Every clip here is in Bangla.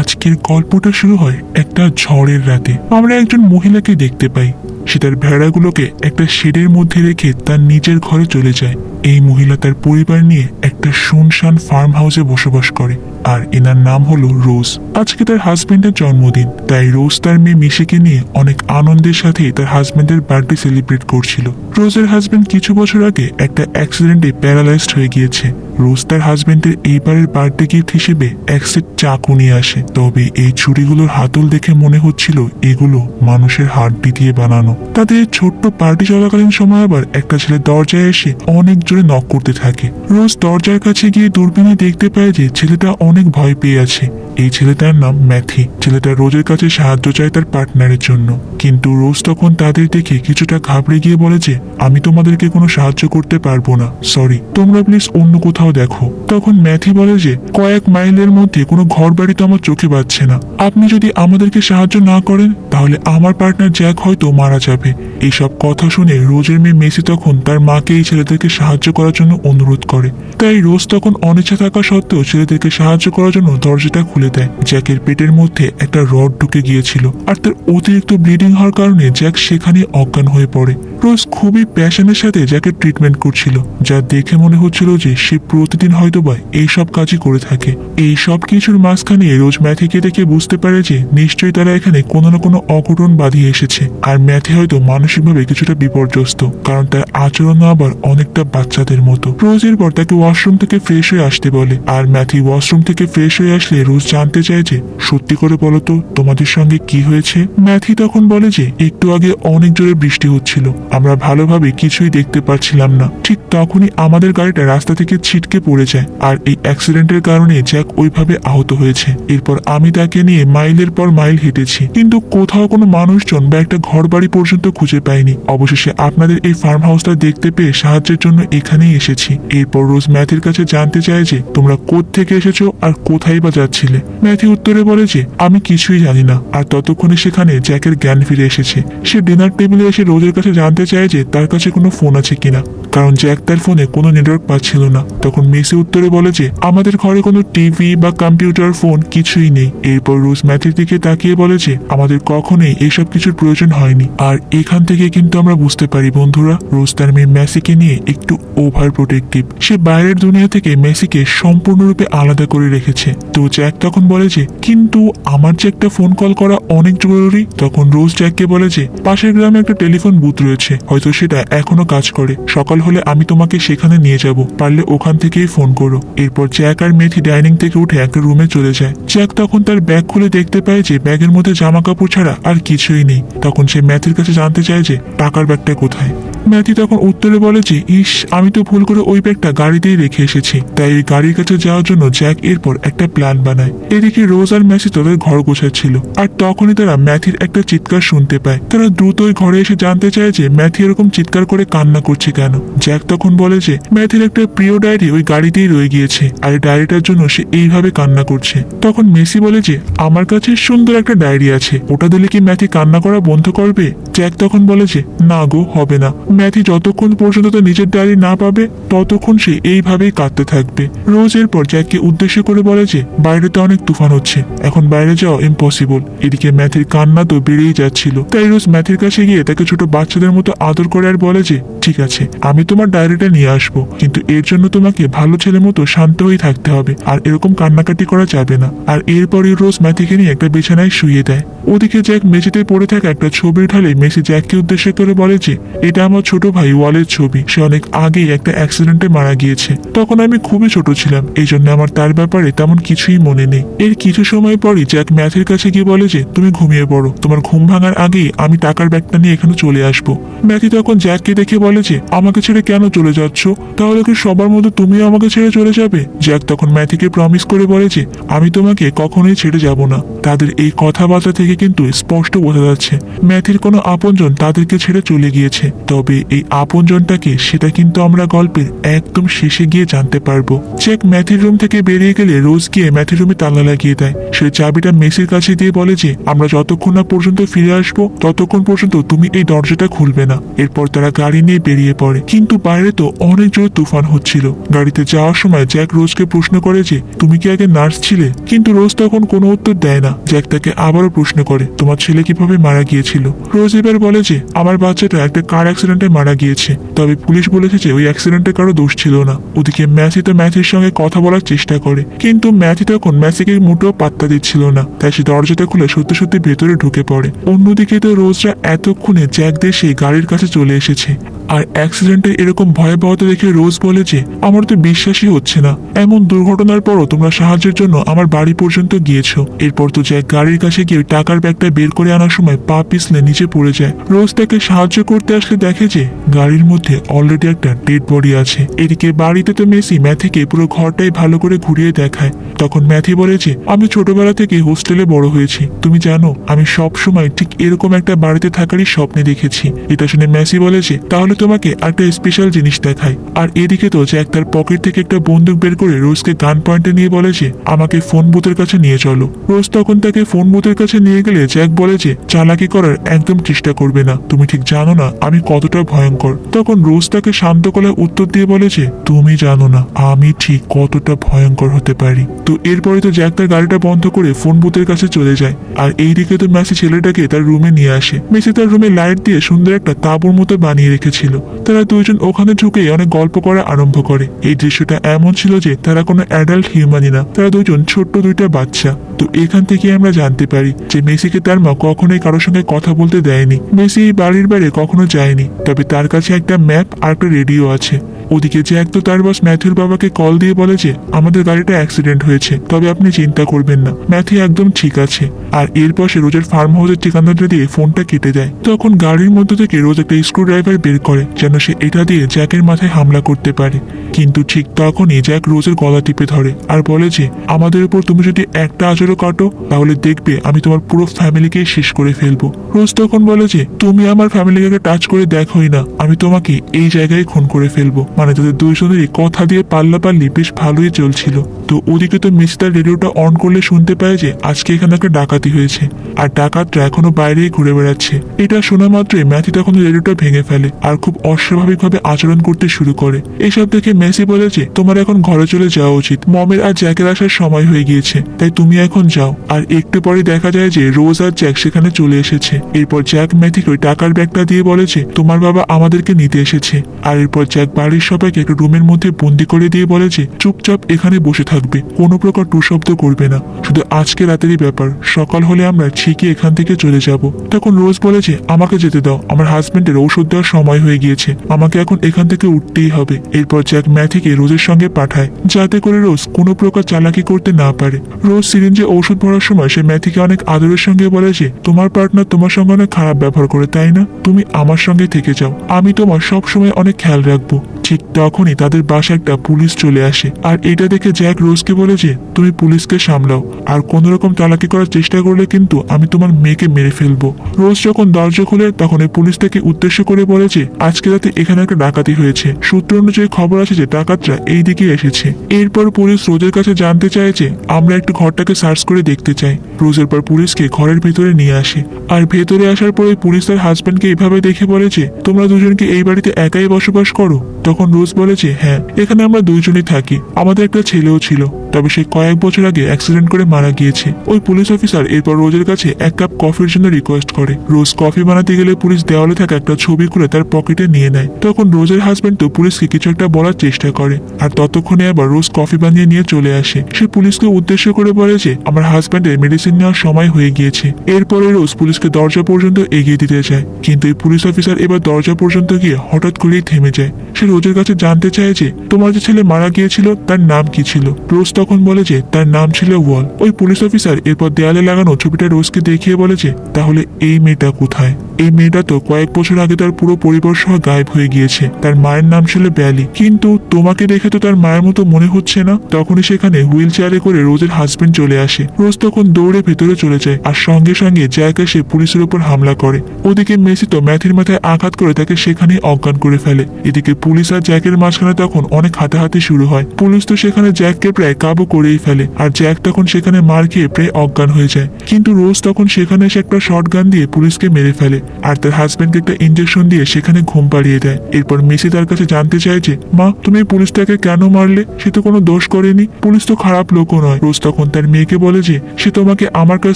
আজকের গল্পটা শুরু হয় একটা ঝড়ের রাতে। আমরা একজন মহিলাকে দেখতে পাই। সে তার ভেড়াগুলোকে একটা শেডের মধ্যে রেখে তার নিজের ঘরে চলে যায়। এই মহিলা তার পরিবার নিয়ে একটা শুনশান ফার্ম হাউসে বসবাস করে, আর এনার নাম হলো রোজ। আজকে তার হাজবেন্ডের জন্মদিন, তাই রোজ তার মেয়ে মিশিকে নিয়ে অনেক আনন্দের সাথে তার হাজবেন্ডের বার্থডে সেলিব্রেট করছিল। রোজের হাজবেন্ড কিছু বছর আগে একটা অ্যাক্সিডেন্টে প্যারালাইজড হয়ে গিয়েছে। রোজ তার হাজবেন্ডের এইবারের বার্থডে গিফট হিসেবে এক সেট চাকু নিয়ে আসে। তবে এই ছুরিগুলোর হাতল দেখে মনে হচ্ছিল এগুলো মানুষের হাড্ডি দিয়ে বানানো। তাদের ছোট্ট পার্টি চলাকালীন সময় আবার একটা ছেলে দরজায় এসে অনেক জোরে নক করতে থাকে। রোজ দরজার কাছে গিয়ে দূরবীনে দেখতে পায় যে ছেলেটা অনেক ভয় পেয়ে আছে। এই ছেলেটার নাম ম্যাথি। ছেলেটা রোজের কাছে সাহায্য চায় তার পার্টনারের জন্য, কিন্তু রোজ তখন তাদের দেখে কিছুটা ঘাবড়ে গিয়ে বলে যে আমি তোমাদেরকে কোনো সাহায্য করতে পারবো না, সরি, তোমরা প্লিজ অন্য কোথাও দেখো। তখন ম্যাথি বলে যে কয়েক মাইলের মধ্যে কোনো ঘর বাড়ি তো আমার চোখে পাচ্ছে না, আপনি যদি আমাদেরকে সাহায্য না করেন তাহলে আমার পার্টনার জ্যাক হয়তো মারা যাবে। এইসব কথা শুনে রোজের মেয়ে মেসি তখন তার মাকে এই ছেলেদেরকে সাহায্য করার জন্য অনুরোধ করে। তাই রোজ তখন অনিচ্ছা থাকা সত্ত্বেও ছেলেদেরকে সাহায্য করার জন্য দরজাটা খুলে দেয়। জ্যাকের পেটের মধ্যে একটা রড ঢুকে গিয়েছিল, আর তার অতিরিক্ত ব্লিডিং হওয়ার কারণে জ্যাক সেখানে অজ্ঞান হয়ে পড়ে। রোজ খুবই প্যাশনের সাথে জ্যাকের ট্রিটমেন্ট করছিল, যা দেখে মনে হচ্ছিল যে সে প্রতিদিন হয়তোবা এইসব কাজই করে থাকে। এই সব কিছুর মাঝখানে রোজ ম্যাথিকে দেখে বুঝতে পারে যে নিশ্চয়ই তারা এখানে কোনো না কোনো অঘটন বাঁধিয়ে এসেছে, আর ম্যাথি হয়তো মানসিকভাবে কিছুটা বিপর্যস্ত, কারণ তার আচরণ আবার অনেকটা বাচ্চাদের মতো। রোজ এরপর তাকে ওয়াশরুম থেকে ফ্রেশ হয়ে আসতে বলে, আর ম্যাথি ওয়াশরুম থেকে ফ্রেশ হয়ে আসলে রোজ জানতে চায় যে সত্যি করে বলো তো তোমাদের সঙ্গে কি হয়েছে। ম্যাথি তখন বলে যে একটু আগে অনেক জোরে বৃষ্টি হচ্ছিল, আমরা ভালোভাবে কিছুই দেখতে পাচ্ছিলাম না। ঠিক তখনই আমাদের গাড়িটা রাস্তা থেকে ছিটকে পড়ে যায়, আর এই অ্যাক্সিডেন্টের কারণে জ্যাক ওইভাবে আহত হয়েছে। এরপর আমি তাকে নিয়ে মাইলের পর মাইল হেঁটেছি, কিন্তু কোথাও কোনো মানুষজন বা একটা ঘর বাড়ি পর্যন্ত খুঁজে পাইনি। অবশেষে আপনাদের এই ফার্ম হাউসটা দেখতে পেয়ে সাহায্যের জন্য এখানেই এসেছি। এরপর রোজ ম্যাথির কাছে জানতে চায় যে তোমরা কোত্থেকে এসেছো আর কোথায় বা যাচ্ছিলে। ম্যাথি উত্তরে বলে যে আমি কিছুই জানি না। আর ততক্ষণে সেখানে জ্যাকের জ্ঞান ফিরে এসেছে। সে ডিনার টেবিলে এসে রোজের কাছে জানতে চায় যে তার কাছে কোনো ফোন আছে কিনা, কারণ জ্যাক তার ফোনে কোনো নেটওয়ার্ক পাচ্ছিল না। তখন মেসি উত্তরে বলে যে আমাদের ঘরে কোনো টিভি বা কম্পিউটার ফোন কিছুই নেই। এরপর রোজ ম্যাথির দিকে তাকিয়ে বলে যে আমাদের কখনোই এইসব কিছুর প্রয়োজন হয়নি। আর এখান থেকে কিন্তু আমরা বুঝতে পারি বন্ধুরা, রোজ তার মেয়ে মেসিকে নিয়ে একটু ওভার প্রোটেক্টিভ। সে বাইরের দুনিয়া থেকে মেসিকে সম্পূর্ণরূপে আলাদা করে রেখেছে। তো জ্যাক তখন বলে যে কিন্তু আমার যে একটা ফোন কল করা অনেক জরুরি। তখন রোজ জ্যাককে বলে যে পাশের গ্রামে একটা টেলিফোন বুথ রয়েছে, হয়তো সেটা এখনো কাজ করে। সকাল হলে আমি তোমাকে সেখানে নিয়ে যাব, পারলে ওখান থেকেই ফোন করো। এরপর জ্যাক আর মেথি ডাইনিং থেকে উঠে একটা রুমে চলে যায়। জ্যাক তখন তার ব্যাগ খুলে দেখতে পায় যে ব্যাগের মধ্যে জামা কাপড় ছাড়া আর কিছুই নেই। তখন সে ম্যাথির কাছে জানতে চায় যে টাকার ব্যাগটা কোথায়। ম্যাথি তখন উত্তরে বলে যে ইস, আমি তো ভুল করে ওই ব্যাগটা গাড়িতেই রেখে এসেছি। তাই ওই গাড়ির কাছে যাওয়ার জন্য জ্যাক এরপর একটা প্ল্যান বানায়। এদিকে রোজ আর ম্যাথি তাদের ঘর গোছাচ্ছিল, আর তখনই তারা ম্যাথির একটা চিৎকার শুনতে পায়। তারা দ্রুত ওই ঘরে এসে জানতে চায় যে ম্যাথি এরকম চিৎকার করে কান্না করছে কেন। জ্যাক তখন বলে যে ম্যাথির একটা প্রিয় ডায়েরি ওই গাড়িতেই রয়ে গিয়েছে, আর এই ডায়েরিটার জন্য সে এইভাবে কান্না করছে। তখন মেসি বলে যে আমার কাছে সুন্দর একটা ডায়েরি আছে, ওটা দিলে কি ম্যাথি কান্না করা বন্ধ করবে। জ্যাক তখন বলে যে না গো, হবে না। ম্যাথি যতক্ষণ পর্যন্ত তার নিজের ডায়েরি না পাবে ততক্ষণ সে এইভাবেই কাঁদতে থাকবে। রোজ এরপর জ্যাককে উদ্দেশ্য করে বলে যে বাইরেতে অনেক তুফান হচ্ছে, এখন বাইরে যাওয়া ইম্পসিবল। এদিকে ম্যাথির কান্না তো বেড়েই যাচ্ছিল, তাই রোজ ম্যাথির কাছে গিয়ে তাকে ছোট বাচ্চাদের মতো আদর করে আর বলে যে ঠিক আছে, আমি তোমার ডায়েরিটা নিয়ে আসবো, কিন্তু এর জন্য তোমাকে ভালো ছেলের মতো শান্ত হয়ে থাকতে হবে, আর এরকম কান্নাকাটি করা যাবে না। আর এরপরই রোজ ম্যাথিকে নিয়ে একটা বিছানায় শুইয়ে দেয়। ওদিকে জ্যাক মেঝেতে পড়ে থাকা একটা ছবির ঢালে মেসি জ্যাককে উদ্দেশ্য করে বলে যে এটা আমার ছোট ভাই ওয়ালের ছবি, সে অনেক আগেই একটা অ্যাক্সিডেন্টে মারা গিয়েছে। তখন আমি খুবই ছোট ছিলাম, এই জন্য আমার তার ব্যাপারে তেমন কিছুই মনে নেই। এর কিছু সময় পরই জ্যাক ম্যাথির কাছে গিয়ে বলে যে তুমি ঘুমিয়ে পড়ো, তোমার ঘুম ভাঙার আগেই আমি টাকার ব্যাগটা নিয়ে এখানে চলে আসবো। ম্যাথি তখন জ্যাককে দেখে বলে যে আমাকে ছেড়ে কেন চলে যাচ্ছ, তাহলে কি সবার মতো তুমিও আমাকে ছেড়ে চলে যাবে। জ্যাক তখন ম্যাথিকে প্রমিস করে বলে যে আমি তোমাকে কখনোই ছেড়ে যাব না। তাদের এই কথাবার্তা থেকে কিন্তু স্পষ্ট বোঝা যাচ্ছে ম্যাথির কোনো আপনজন তাদেরকে ছেড়ে চলে গিয়েছে। তবে এই আপনজনটাকে সেটা কিন্তু আমরা গল্পের একদম শেষে গিয়ে জানতে পারবো। জ্যাক ম্যাথির রুম থেকে বেরিয়ে গেলে রোজ গিয়ে ম্যাথির রুমে তালা লাগিয়ে দেয়। সে চাবিটা মেসির কাছে দিয়ে বলে যে আমরা যতক্ষণ না পর্যন্ত ফিরে আসবো ততক্ষণ পর্যন্ত তুমি এই দরজাটা খুলবে না। এরপর তারা গাড়ি নিয়ে বেরিয়ে পড়ে, কিন্তু বাইরে তো অনেক জোরে তুফান হচ্ছিল। গাড়িতে যাওয়ার সময় জ্যাক রোজকে প্রশ্ন করে যে তুমি কি আগে নার্স ছিলে? কিন্তু রোজ তখন কোনো উত্তর দেয় না। জ্যাক তাকে আবারও প্রশ্ন করে তোমার ছেলে কিভাবে মারা গিয়েছিল? রোজ এবার বলে যে আমার বাচ্চাটা একটা কার অ্যাক্সিডেন্টে মারা গিয়েছে, তবে পুলিশ বলেছে যে ওই অ্যাক্সিডেন্টে কারো দোষ ছিল না। ওদিকে ম্যাথি তো ম্যাথির সঙ্গে কথা বলার চেষ্টা করে, কিন্তু ম্যাথি তখন ম্যাথিকে মোটেও পাত্তা দিচ্ছিল না। তাই সে দরজাটা খুলে সত্যি সত্যি ভেতরে ঢুকে পড়ে। অন্যদিকে তো রোজরা এতক্ষণে জ্যাকদের সেই গাড়ির কাছে চলে এসেছে। আর অ্যাক্সিডেন্টের এরকম ভয়াবহতা দেখে রোজ বলে যে আমার তো বিশ্বাসই হচ্ছে না, এমন দুর্ঘটনার পরও তোমরা সাহায্যের জন্য আমার বাড়ি পর্যন্ত গিয়েছো। এরপর তো জ্যাক গাড়ির কাছে গিয়ে টাকার ব্যাগটা বের করে আনার সময় পা পিছলে নিচে পড়ে যায়। রোজ তাকে সাহায্য করতে আসলে দেখে যে গাড়ির মধ্যে অলরেডি একটা ডেড বডি আছে। এদিকে বাড়িতে তো মেসি ম্যাথিকে পুরো ঘরটাই ভালো করে ঘুরিয়ে দেখায়। তখন ম্যাথি বলে যে আমি ছোটবেলা থেকে হোস্টেলে বড় হয়েছি, তুমি জানো আমি সব সময় ঠিক এরকম একটা বাড়িতে থাকারই স্বপ্নে দেখেছি। এটা শুনে মেসি বলে যে তাহলে তোমাকে একটা স্পেশাল জিনিস দেখাই। আর এদিকে তো জ্যাক তার পকেট থেকে একটা বন্দুক বের করে রোজকে গান পয়েন্টে নিয়ে বলে যে আমাকে ফোন বুথের কাছে নিয়ে চলো। রোজ তখন তাকে ফোন বুথের কাছে নিয়ে গেলে জ্যাক বলে যে চালাকি করার একদম চেষ্টা করবে না, তুমি ঠিক জানো না আমি কতটা ভয়ঙ্কর। তখন রোজ তাকে শান্ত গলায় উত্তর দিয়ে বলে যে তুমি জানো না আমি ঠিক কতটা ভয়ঙ্কর হতে পারি। তো এরপরে তো জ্যাক তার গাড়িটা বন্ধ করে ফোন বুথের কাছে চলে যায়। আর এইদিকে তো মেসি ছেলেটাকে তার রুমে নিয়ে আসে। মেসি তার রুমে লাইট দিয়ে সুন্দর একটা তাঁবুর মতো বানিয়ে রেখেছিল। তারা দুইজন ওখানে ঢুকে অনেক গল্প করা আরম্ভ করে। এই দৃশ্যটা এমন ছিল যে তারা কোনো অ্যাডাল্ট হিউম্যানই না, তারা দুজন ছোট্ট দুইটা বাচ্চা। তো এখান থেকে আমরা জানতে পারি যে মেসিকে তার মা কখনোই কারোর সঙ্গে কথা বলতে দেয়নি। মেসি এই বাড়ির বাইরে কখনো যায়নি, তবে তার কাছে একটা ম্যাপ আর একটা রেডিও আছে। ওদিকে জ্যাক তো তার বস ম্যাথিউর বাবাকে কল দিয়ে বলে যে আমাদের গাড়িটা অ্যাক্সিডেন্ট হয়েছে, তবে আপনি চিন্তা করবেন না, ম্যাথি একদম ঠিক আছে। আর এরপর সে রোজের ফার্ম হাউসের ঠিকানাটা দিয়ে ফোনটা কেটে দেয়। তখন গাড়ির মধ্যে থেকে রোজ একটা স্ক্রু ড্রাইভার বের করে যেন সে এটা দিয়ে জ্যাকের মাথায় হামলা করতে পারে। কিন্তু ঠিক তখনই জ্যাক রোজের গলা টিপে ধরে আর বলে যে আমাদের উপর তুমি যদি একটা আঁচড়ও কাটো তাহলে দেখবে আমি তোমার পুরো ফ্যামিলিকে শেষ করে ফেলবো। রোজ তখন বলে যে তুমি আমার ফ্যামিলিকে টাচ করে দেখোই না, আমি তোমাকে এই জায়গায় খুন করে ফেলবো। মানে তাদের দুইজনেরই কথা দিয়ে পাল্লাপাল্লি বেশ ভালোই চলছিল। তো ওদিকে তো মেসি তার রেডিওটা অন করলে শুনতে পায় যে আজকে এখানে একটা ডাকাতি হয়েছে আর ডাকাতরা এখনো বাইরেই ঘুরে বেড়াচ্ছে। এটা শোনা মাত্রই ম্যাথি তখন রেডিওটা ভেঙে ফেলে আর খুব অস্বাভাবিকভাবে আচরণ করতে শুরু করে। এইসব দেখে মেসি বলে যে তোমার এখন ঘরে চলে যাওয়া উচিত, মমের আর জ্যাকের আসার সময় হয়ে গিয়েছে, তাই তুমি এখন যাও। আর একটু পরে দেখা যায় যে রোজ আর জ্যাক সেখানে চলে এসেছে। এরপর জ্যাক ম্যাথিকে ওই টাকার ব্যাগটা দিয়ে বলে যে তোমার বাবা আমাদেরকে নিতে এসেছে। আর এরপর জ্যাক বাড়ির সবাইকে একটা রুমের মধ্যে বন্দি করে দিয়ে বলে যে চুপচাপ এখানে বসে থাকবে, কোনো প্রকার টু শব্দ করবে না, শুধু আজকে রাতেরই ব্যাপার, সকাল হলে আমরা ঠিকই এখান থেকে চলে যাব। তখন রোজ বলে যে আমাকে যেতে দাও, আমার হাজবেন্ডের ঔষধ দেওয়ার সময় হয়ে গিয়েছে, আমাকে এখন এখান থেকে উঠতেই হবে। এরপর জ্যাক ম্যাথিকে রোজের সঙ্গে পাঠায় যাতে করে রোজ কোনো প্রকার চালাকি করতে না পারে। রোজ সিরিঞ্জে ঔষধ ভরার সময় সে ম্যাথিকে অনেক আদরের সঙ্গে বলে যে তোমার পার্টনার তোমার সঙ্গে অনেক খারাপ ব্যবহার করে তাই না, তুমি আমার সঙ্গে থেকে যাও, আমি তোমার সব সময় অনেক খেয়াল রাখবো। ঠিক তখনই তাদের বাসায় একটা পুলিশ চলে আসে। আর এটা দেখে জ্যাক রোজকে বলে যে তুমি পুলিশকে সামলাও, আর কোন রকম চালাকি করার চেষ্টা করলে কিন্তু আমি তোমার মেয়েকে মেরে ফেলবো। রোজ যখন দরজা খুলে তখন এই পুলিশ তাকে উদ্দেশ্য করে বলে যে আজকে রাতে এখানে একটা ডাকাতি হয়েছে, সূত্র অনুযায়ী খবর আছে যে ডাকাতরা এই দিকে এসেছে। এরপর পুলিশ রোজের কাছে জানতে চায় যে আমরা একটু ঘরটাকে সার্চ করে দেখতে চাই। রোজের পর পুলিশকে ঘরের ভেতরে নিয়ে আসে। আর ভেতরে আসার পরে পুলিশ তার হাজবেন্ডকে এইভাবে দেখে বলে যে তোমরা দুজনকে এই বাড়িতে একাই বসবাস করো? তখন রোজ বলে যে হ্যাঁ, এখানে আমরা দুইজনই থাকি, আমাদের একটা ছেলেও ছিল, তবে সে কয়েক বছর আগে অ্যাক্সিডেন্ট করে মারা গিয়েছে। ওই পুলিশ অফিসার এরপর রোজের কাছে এক কাপ কফির জন্য রিকোয়েস্ট করে। রোজ কফি বানাতে গেলে পুলিশ দেওয়ালে থাকা একটা ছবি খুলে তার পকেটে নিয়ে নেয়। তখন রোজের হাজবেন্ড তো পুলিশকে কিছু একটা বলার চেষ্টা করে, আর ততক্ষণে আবার রোজ কফি বানিয়ে নিয়ে চলে আসে। সে পুলিশকে উদ্দেশ্য করে বলে যে আমার হাজবেন্ডের মেডিসিন নেওয়ার সময় হয়ে গিয়েছে। এরপরে রোজ পুলিশকে দরজা পর্যন্ত এগিয়ে দিতে যায়, কিন্তু এই পুলিশ অফিসার এবার দরজা পর্যন্ত গিয়ে হঠাৎ করেই থেমে যায়। সে রোজের কাছে জানতে চায় যে তোমার যে ছেলে মারা গিয়েছিল তার নাম কি ছিল। রোজ তখন বলে যে তার নাম ছিল ওয়াল। ওই পুলিশ অফিসার এরপর দেয়ালে লাগানো ছবিটা রোজকে দেখিয়ে বলে যে তাহলে এই মেয়েটা কোথায়? এই মেয়েটা তো কয়েক বছর আগে তার পুরো পরিবার সহ গায়েব হয়ে গিয়েছে। তার মায়ের নাম ছিল ব্যালি, কিন্তু তোমাকে দেখে তো তার মায়ের মতো মনে হচ্ছে না। তখনই সেখানে হুইল চেয়ারে করে রোজের হাজবেন্ড চলে আসে। রোজ তখন দৌড়ে ভেতরে চলে যায় আর সঙ্গে সঙ্গে জ্যাক এসে পুলিশের উপর হামলা করে। ওদিকে মেসি তো ম্যাথির মাথায় আঘাত করে তাকে সেখানে অজ্ঞান করে ফেলে। এদিকে পুলিশ আর জ্যাকের মাঝখানে তখন অনেক হাতাহাতি শুরু হয়। পুলিশ তো সেখানে জ্যাককে প্রায় কাবু করেই ফেলে আর জ্যাক তখন সেখানে মার খেয়ে প্রায় অজ্ঞান হয়ে যায়। কিন্তু রোজ তখন সেখানে এসে একটা শটগান দিয়ে পুলিশকে মেরে ফেলে আর তার হাজবেন্ডকে একটা ইঞ্জেকশন দিয়ে সেখানে ঘুম পাড়িয়ে দেয়। এরপর মেসি তার কাছে জানতে চায় যে মা, তুমি পুলিশটাকে কেন মারলে? সে তো কোনো দোষ করেনি, পুলিশ তো খারাপ লোকও নয়। রোজ তখন তার মেয়েকে বলে যে সে তোমাকে আমার কাছ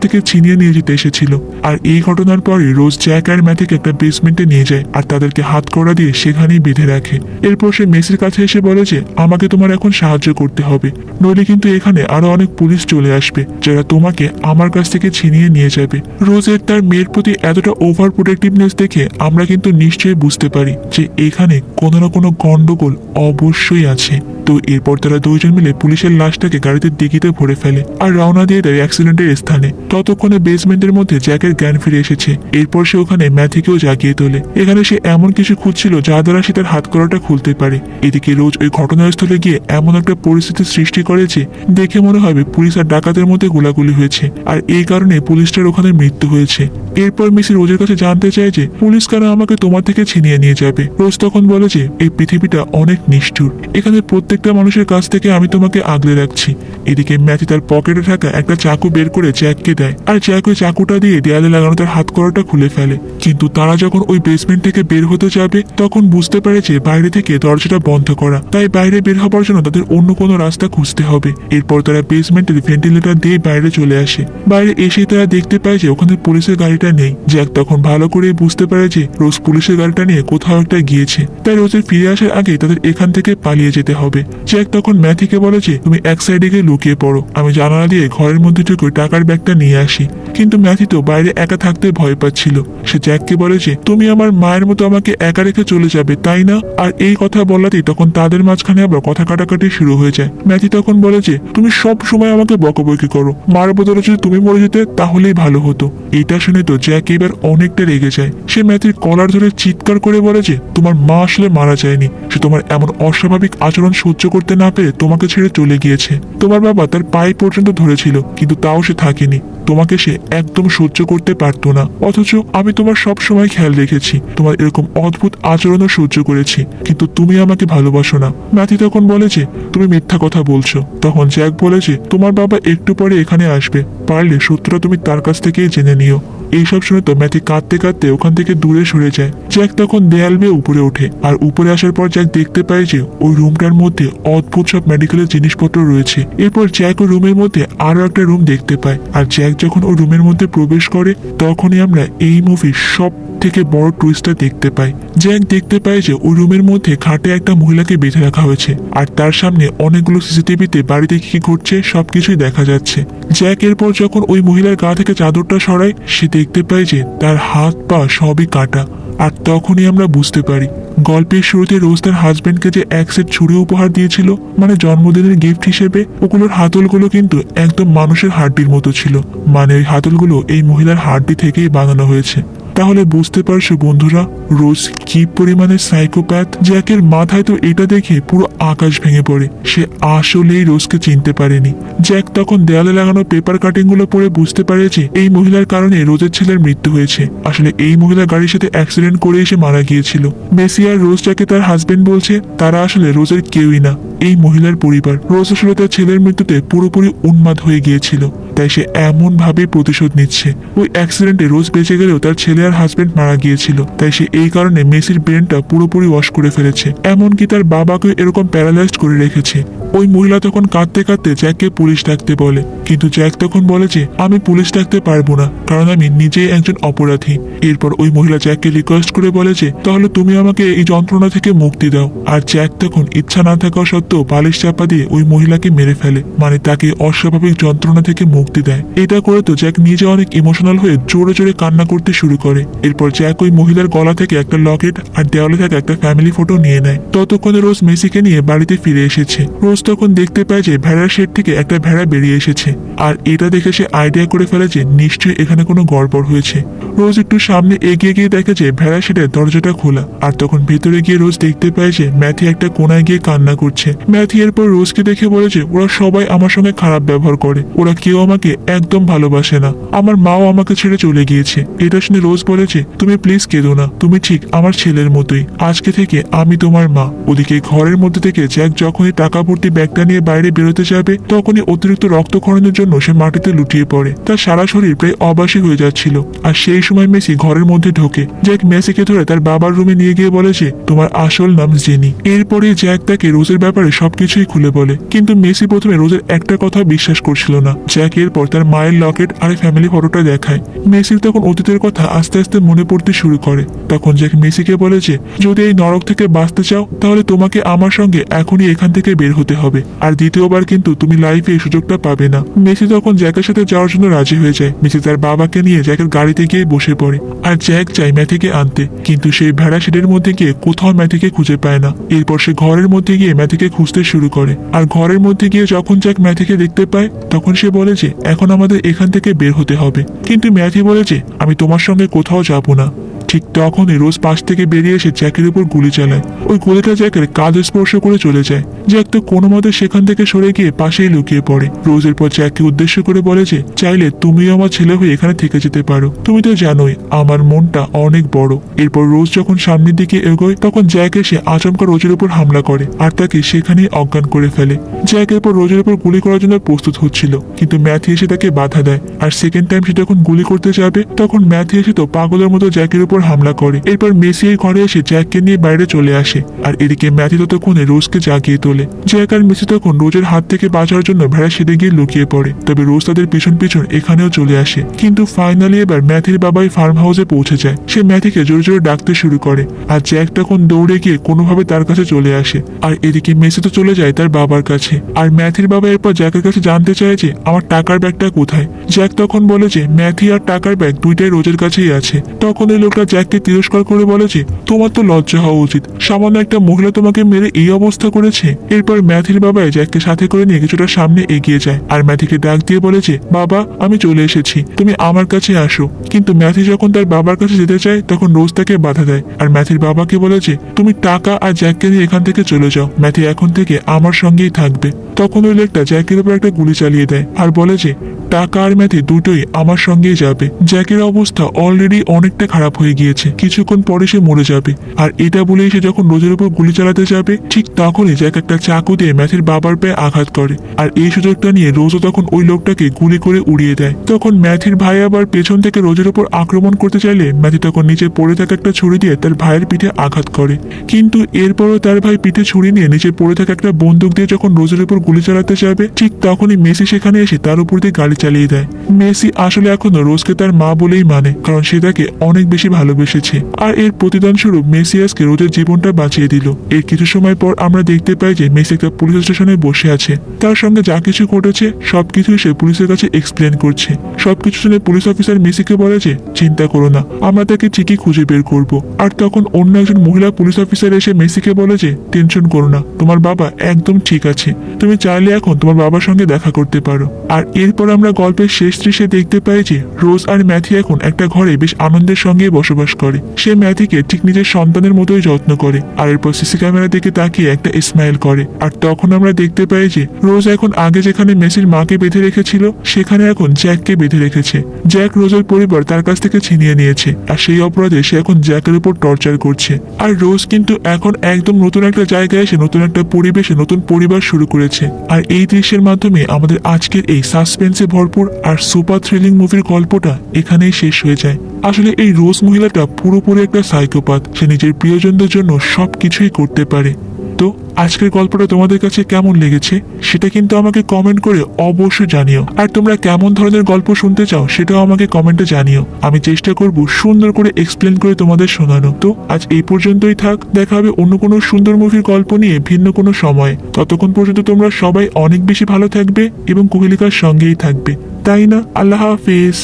থেকে ছিনিয়ে নিয়ে যেতে এসেছিল। আর এই ঘটনার পরে রোজ জ্যাক আর ম্যাথিকে একটা বেসমেন্টে নিয়ে যায় আর তাদেরকে হাত কড়া দিয়ে সেখানেই বেঁধে রাখে। এরপর সে মেসির কাছে এসে বলে যে আমাকে তোমার এখন সাহায্য করতে হবে, নইলে কিন্তু এখানে আরো অনেক পুলিশ চলে আসবে যারা তোমাকে আমার কাছ থেকে ছিনিয়ে নিয়ে যাবে। রোজের তার মেয়ের প্রতি এতটা ওভার প্রোটেক্টিভনেস দেখে আমরা কিন্তু নিশ্চয়ই বুঝতে পারি যে এখানে কোনো না কোনো গন্ডগোল অবশ্যই আছে। তো এরপর তারা দুইজন মিলে পুলিশের লাশটাকে গাড়িতে ডিকিতে ভরে ফেলে আর রওনা দিয়ে দেয় অ্যাক্সিডেন্টের স্থানে। ততক্ষণে বেসমেন্টের মধ্যে জ্যাকের জ্ঞান ফিরে এসেছে। এরপর সে ওখানে ম্যাথিকেও জাগিয়ে তোলে। এখানে সে এমন কিছু খুঁজছিল যা দ্বারা সে তার হাত করাটা খুলতে পারে। এদিকে রোজ ওই ঘটনাস্থলে গিয়ে এমন একটা পরিস্থিতি সৃষ্টি করেছে দেখে মনে হবে পুলিশ আর ডাকাতের মধ্যে গোলাগুলি হয়েছে আর এই কারণে পুলিশটার ওখানে মৃত্যু হয়েছে। এরপর মিসি রোজের কাছে জানতে চায় যে পুলিশ কেন আমাকে তোমার থেকে ছিনিয়ে নিয়ে যাবে। রোজ তখন বলে যে এই পৃথিবীটা অনেক নিষ্ঠুর, এখানে প্রত্যেকটা মানুষের কাছ থেকে আমি তোমাকে আগলে রাখছি। এদিকে ম্যাথি তার পকেটে থাকা একটা চাকু বের করে জ্যাককে দেয় আর জ্যাক ওই চাকুটা দিয়ে দেয়ালে লাগানো তার হাত করাটা খুলে ফেলে। কিন্তু তারা যখন ওই বেসমেন্ট থেকে বের হতে যাবে তখন বুঝতে পারে যে বাইরে থেকে দরজাটা বন্ধ করা, তাই বাইরে বের হবার জন্য তাদের অন্য কোনো রাস্তা খুঁজতে হবে। এরপর তারা বেসমেন্টের ভেন্টিলেটর দিয়ে বাইরে চলে আসে। বাইরে এসে তারা দেখতে পায় যে ওখানে পুলিশের গাড়িটা নেই। জ্যাক তখন ভালো করে বুঝতে পারে যে রোজ পুলিশের গাড়িটা নিয়ে কোথাও একটা গিয়েছে, তাই রোজের ফিরে আসার আগে তাদের এখান থেকে পালিয়ে যেতে হবে। জ্যাক তখন ম্যাথিকে বলে যে তুমি এক সাইডে গিয়ে লুকিয়ে পড়ো, আমি জানালা দিয়ে ঘরের মধ্যে ঢুকে টাকার ব্যাগটা নিয়ে আসি। কিন্তু ম্যাথি তো বাইরে একা থাকতে ভয় পাচ্ছিল। সে জ্যাককে বলে যে তুমি আমার মায়ের মতো আমাকে একা রেখে চলে যাবে, তাই না? আর এই কথা বলাতেই তখন তাদের মাঝখানে আবার কথা কাটাকাটি শুরু হয়ে যায়। ম্যাথি তখন বলে যে তুমি সব সময় আমাকে বকাবকি করো, মার বদলে যদি তুমি মরে যেতে তাহলেই ভালো হতো। এটা শুনে তো জ্যাক এবার অনেকটা রেগে যায়। সে ম্যাথির কলার ধরে চিৎকার করে বলে যে তোমার মা আসলে মারা যায়নি, সে তোমার এমন অস্বাভাবিক আচরণ সহ্য করতে না পেরে তোমাকে ছেড়ে চলে গিয়েছে। তোমার বাবা তার পায়ে পর্যন্ত ধরেছিল কিন্তু তাও সে থাকেনি, তোমাকে সে একদম সহ্য করতে পারতো না। অথচ আমি তোমার সব সময় খেয়াল রেখেছি, তোমার এরকম অদ্ভুত আচরণও সহ্য করেছি, কিন্তু তুমি আমাকে ভালোবাসো না। ম্যাথি তখন বলে যে তুমি মিথ্যা কথা বলছো। তখন জ্যাক বলে যে তোমার বাবা একটু পরে এখানে আসবে, পারলে সত্যটা তুমি তার কাছ থেকেই জেনে নিও। এইসব শুনে তো ম্যাথি কাঁদতে কাঁদতে ওখান থেকে দূরে সরে যায়। জ্যাক তখন দেয়াল বেয়ে উপরে ওঠে আর উপরে আসার পর জ্যাক দেখতে পায় যে ওই রুমটার মধ্যে অদ্ভুত সব মেডিকেলের জিনিসপত্র রয়েছে। এরপর জ্যাক ওই রুমের মধ্যে আরো একটা রুম দেখতে পায় আর জ্যাক যখন ওই রুমের মধ্যে প্রবেশ করে তখনই আমরা এই মুভির সব থেকে বড় টুইস্টটা দেখতে পাই। জ্যাক দেখতে পায় যে ওই রুমের মধ্যে খাটে একটা মহিলাকে বেঁধে রাখা হয়েছে আর তার সামনে অনেকগুলো সিসিটিভিতে বাড়িতে কি ঘটছে সবকিছুই দেখা যাচ্ছে। জ্যাক এরপর যখন ওই মহিলার গা থেকে চাদরটা সরায় সে দেখতে পায় যে তার হাত পা সবই কাটা। আর তখনই আমরা বুঝতে পারি গল্পের শুরুতে রোজ তার হাজবেন্ডকে যে এক সেট ছুরি উপহার দিয়েছিল, মানে জন্মদিনের গিফট হিসেবে, ওগুলোর হাতলগুলো কিন্তু একদম মানুষের হাড্ডির মতো ছিল। মানে ওই হাতলগুলো এই মহিলার হাড্ডি থেকেই বানানো হয়েছে। তাহলে বুঝতে পারছো বন্ধুরা রোজ কি পরিমাণে সাইকোপ্যাথ। জ্যাকের মাথায় তো এটা দেখে পুরো আকাশ ভেঙে পড়ে। সে আসলেই রোজকে চিনতে পারেনি। জ্যাক তখন দেয়ালে লাগানো পেপার কাটিং গুলো পড়ে বুঝতে পারে যে এই মহিলার কারণে রোজের ছেলের মৃত্যু হয়েছে। আসলে এই মহিলা গাড়ির সাথে অ্যাক্সিডেন্ট করে এসে মারা গিয়েছিল। মেসি আর রোজ যাকে তার হাজবেন্ড বলছে তারা আসলে রোজের কেউই না, এই মহিলার পরিবার। রোজ আসলে তার ছেলের মৃত্যুতে পুরোপুরি উন্মাদ হয়ে গিয়েছিল, তাই সে এমন ভাবে প্রতিশোধ নিচ্ছে। ওই অ্যাক্সিডেন্টে রোজ বেঁচে গেলেও তার ছেলে আর হাজবেন্ড মারা গিয়েছিল, তাই সে এই কারণে মেসির ব্রেনটা পুরোপুরি ওয়াশ করে ফেলেছে। এমনকি তার বাবাকে এরকম প্যারালাইজড করে রেখেছে। ওই মহিলা তখন কাঁদতে কাঁদতে জ্যাককে পুলিশ ডাকতে বলে, কিন্তু জ্যাক তখন বলে যে আমি পুলিশ ডাকতে পারবো না, কারণ আমি নিজেই একজন অপরাধী। এরপর ওই মহিলা জ্যাককে রিকোয়েস্ট করে বলে যে তাহলে তুমি আমাকে এই যন্ত্রণা থেকে মুক্তি দাও। আর জ্যাক তখন ইচ্ছা না থাকা সত্ত্বেও বালিশ চাপা দিয়ে ওই মহিলাকে মেরে ফেলে, মানে তাকে অস্বাভাবিক যন্ত্রণা থেকে মুক্তি দেয়। এটা করে তো জ্যাক নিজে অনেক ইমোশনাল হয়ে জোরে জোরে কান্না করতে শুরু করে। এরপর জ্যাক ওই মহিলার গলা থেকে একটা লকেট আর দেওয়ালে থাকা একটা ফ্যামিলি ফটো নিয়ে নেয়। ততক্ষণে রোজ মেসিকে নিয়ে বাড়িতে ফিরে এসেছে। রোজ তখন দেখতে পায় যে ভেড়ার শেড থেকে একটা ভেড়া বেরিয়ে এসেছে, আর এটা দেখে সে আইডিয়া করে ফেলে যে নিশ্চয়ই এখানে কোনো গড়বড় হয়েছে। রোজ একটু সামনে এগিয়ে গিয়ে দেখে যে ভেড়া শেডের দরজাটা খোলা, আর তখন ভেতরে গিয়ে রোজ দেখতে পায় যে ম্যাথি একটা কোনায় গিয়ে কান্না করছে। ম্যাথি এরপর রোজকে দেখে বলে যে ওরা সবাই আমার সঙ্গে খারাপ ব্যবহার করে, ওরা কেউ আমাকে একদম ভালোবাসে না, আমার মাও আমাকে ছেড়ে চলে গিয়েছে। এটা শুনে রোজ বলে যে তুমি প্লিজ কেঁদো না, তুমি ঠিক আমার ছেলের মতোই, আজকে থেকে আমি তোমার মা। ওদিকে ঘরের মধ্যে থেকে জ্যাক যখনই টাকা ভর্তি ব্যাগটা নিয়ে বাইরে বেরোতে যাবে তখনই অতিরিক্ত রক্তক্ষরণের জন্য সে মাটিতে লুটিয়ে পড়ে। তার সারা শরীর প্রায় অবাসী হয়ে যাচ্ছিল। আর সেই সময় মেসি ঘরের মধ্যে ঢোকে। জ্যাক মেসিকে ধরে তার বাবার রুমে নিয়ে গিয়ে বলে যে তোমার আসল নাম জেনি। এরপরে জ্যাক তাকে রোজের ব্যাপারে সবকিছুই খুলে বলে, কিন্তু মেসি প্রথমে রোজের একটা কথা বিশ্বাস করছিল না। জ্যাক এরপর তার মায়ের লকেট আর ফ্যামিলি ফটোটা দেখায়। মেসির তখন অতীতের কথা আস্তে আস্তে মনে পড়তে শুরু করে। তখন জ্যাক মেসিকে বলে যে যদি এই নরক থেকে বাঁচতে চাও তাহলে তোমাকে আমার সঙ্গে এখনই এখান থেকে বের হতে হবে, আর দ্বিতীয়বার কিন্তু তুমি লাইফে এই সুযোগটা পাবে না। মেসি তখন জ্যাকের সাথে যাওয়ার জন্য রাজি হয়ে যায়। মেসি তার বাবাকে নিয়ে জ্যাকের গাড়িতে গিয়ে বসে পড়ে, আর জ্যাক চায় ম্যাথিকে আনতে, কিন্তু সেই ভেড়া শেডের মধ্যে গিয়ে কোথাও ম্যাথিকে খুঁজে পায় না। এরপর সে ঘরের মধ্যে গিয়ে ম্যাথিকে খুঁজতে শুরু করে, আর ঘরের মধ্যে গিয়ে যখন জ্যাক ম্যাথিকে দেখতে পায় তখন সে বলে যে এখন আমাদের এখান থেকে বের হতে হবে, কিন্তু ম্যাথি বলে যে আমি তোমার সঙ্গে কোথাও যাব না। ঠিক তখনই রোজ পাশ থেকে বেরিয়ে এসে জ্যাকের উপর গুলি চালায়। ওই গুলিটা জ্যাকের কাঁধ স্পর্শ করে চলে যায়। জ্যাক তো কোনো মতে সেখান থেকে সরে গিয়ে পাশেই লুকিয়ে পড়ে। রোজের পর জ্যাককে উদ্দেশ্য করে বলে যে চাইলে তুমিও আমার ছেলে হয়ে এখানে থেকে যেতে পারো, তুমি তো জানোই আমার মনটা অনেক বড়। এরপর রোজ যখন সামনের দিকে এগোয় তখন জ্যাক এসে আচমকা রোজের উপর হামলা করে আর তাকে সেখানেই অজ্ঞান করে ফেলে। জ্যাক এরপর রোজের উপর গুলি করার জন্য প্রস্তুত হচ্ছিল, কিন্তু ম্যাথি এসে তাকে বাধা দেয়। আর সেকেন্ড টাইম সে যখন গুলি করতে যাবে তখন ম্যাথি এসে তো পাগলের মতো জ্যাকের উপর হামলা করে। এরপর মেসি এই ঘরে এসে জ্যাককে নিয়ে বাইরে চলে আসে, আর এদিকে ম্যাথি ততক্ষণে রোজকে জাগিয়ে তোলে। জ্যাক আর মেসি তখন রোজের হাত থেকে বাঁচার জন্য ভেড়া সেদে গিয়ে লুকিয়ে পড়ে। তবে রোজ তাদের পিছন পিছন এখানেও চলে আসে, কিন্তু ফাইনালি এবার ম্যাথির বাবাই ফার্ম হাউসে পৌঁছে যায়। সে ম্যাথিকে জোরে জোরে ডাকতে শুরু করে, আর জ্যাক তখন দৌড়ে গিয়ে কোনোভাবে তার কাছে চলে আসে। আর এদিকে মেসি তো চলে যায় তার বাবার কাছে। আর ম্যাথির বাবা এরপর জ্যাকের কাছে জানতে চায় যে আমার টাকার ব্যাগটা কোথায়। জ্যাক তখন বলে যে ম্যাথি আর টাকার ব্যাগ দুইটাই রোজের কাছেই আছে। তখন এই লোকটা জ্যাককে তিরস্কার করে বলে যে তোমার তো লজ্জা হওয়া উচিত, সামান্য একটা মহিলা তোমাকে মেরে এই অবস্থা করেছে। এরপর ম্যাথির বাবা জ্যাককে সাথে করে নিয়ে কিছুটা সামনে এগিয়ে যায়, আর ম্যাথিকে ডাক দিয়ে বলে যে বাবা আমি চলে এসেছি, তুমি আমার কাছে আসো। কিন্তু ম্যাথি যখন তার বাবার কাছে যেতে চায় তখন রোজ তাকে বাধা দেয়, আর ম্যাথির বাবাকে বলে যে তুমি টাকা আর জ্যাককে নিয়ে এখান থেকে চলে যাও, ম্যাথি এখন থেকে আমার সঙ্গেই থাকবে। তখন ওই লোকটা জ্যাকের উপর একটা গুলি চালিয়ে দেয় আর বলে যে টাকা আর ম্যাথি দুটোই আমার সঙ্গেই যাবে। জ্যাকের অবস্থা অলরেডি অনেকটা খারাপ হয়ে গিয়েছে, কিছুক্ষণ পরে সে মরে যাবে। আর এটা বলে সে যখন রোজের উপর গুলি চালাতে যাবে ঠিক তখনই জ্যাক একটা চাকু দিয়ে ম্যাথির বাবার পায়ে আঘাত করে, আর এই সুযোগটা নিয়ে রোজও তখন ওই লোকটাকে গুলি করে উড়িয়ে দেয়। তখন ম্যাথির ভাই আবার পেছন থেকে রোজের উপর আক্রমণ করতে চাইলে ম্যাথি তখন নিচে পড়ে থাকা একটা ছুরি দিয়ে তার ভাইয়ের পিঠে আঘাত করে, কিন্তু এরপরও তার ভাই পিঠে ছুরি নিয়ে নিচে পড়ে থাকা একটা বন্দুক দিয়ে যখন রোজের উপর গুলি চালাতে যাবে ঠিক তখনই মেসি সেখানে এসে তার উপর দিয়ে গাড়ি চালিয়ে দেয়। মেসি আসলে এখনো রোজকে তার মা বলেই মানে, কারণ সে তাকে অনেক বেশি ভালোবেসেছে। আর এর প্রতিদান স্বরূপ মেসি আজকে রোজের জীবনটা বাঁচিয়ে দিল। এর কিছু সময় পর আমরা দেখতে পাই যে মেসি একটা পুলিশ স্টেশনে বসে আছে। তার সঙ্গে যা কিছু ঘটেছে সবকিছু সে পুলিশের কাছে এক্সপ্লেন করছে। সবকিছু শুনে পুলিশ অফিসার মেসিকে বলে যে চিন্তা করো না, আমরা তাকে ঠিকই খুঁজে বের করব। আর তখন অন্য একজন মহিলা পুলিশ অফিসার এসে মেসিকে বলে যে টেনশন করো না, তোমার বাবা একদম ঠিক আছে, তুমি চাইলে এখন তোমার বাবার সঙ্গে দেখা করতে পারো। আর এরপর আমরা গল্পের শেষ দৃশ্যে দেখতে পাই যে রোজ আর ম্যাথি এখন একটা ঘরে বেশ আনন্দের সঙ্গে বসবাস করে। সে ম্যাথিকে ঠিক নিজের সন্তানের মতোই যত্ন করে, আর এরপর সিসি ক্যামেরা দিকে তাকিয়ে একটা স্মাইল করে। আর তখন আমরা দেখতে পাই যে রোজ এখন আগে যেখানে মেসির মাকে বেঁধে রেখেছিল সেখানে এখন জ্যাককে বেঁধে রেখেছে। জ্যাক রোজের পরিবার তার কাছ থেকে ছিনিয়ে নিয়েছে, আর সেই অপরাধে সে এখন জ্যাকের উপর টর্চার করছে। আর রোজ কিন্তু এখন একদম নতুন একটা জায়গায় এসে নতুন একটা পরিবেশে নতুন পরিবার শুরু করেছে। আর এই দৃশ্যের মাধ্যমে আমাদের আজকের এই সাসপেন্সে ভরপুর আর সুপার থ্রিলিং মুভির গল্পটা এখানেই শেষ হয়ে যায়। আসলে এই রোজ মহিলাটা পুরোপুরি একটা সাইকোপ্যাথ, সে নিজের প্রিয়জনদের জন্য সবকিছুই করতে পারে। তো আজকের গল্পটা তোমাদের কাছে কেমন লেগেছে সেটা কিন্তু আমাকে কমেন্ট করে অবশ্যই জানিও। আর তোমরা কেমন ধরনের গল্প শুনতে চাও সেটাও আমাকে কমেন্টে জানিও। আমি চেষ্টা করব সুন্দর করে এক্সপ্লেন করে তোমাদের শোনানো। তো আজ এই পর্যন্তই থাক, দেখা হবে অন্য কোনো সুন্দর মুভির গল্প নিয়ে ভিন্ন কোনো সময়। ততক্ষণ পর্যন্ত তোমরা সবাই অনেক বেশি ভালো থাকবে এবং কোহেলিকার সঙ্গেই থাকবে, তাই না? আল্লাহ হাফেজ।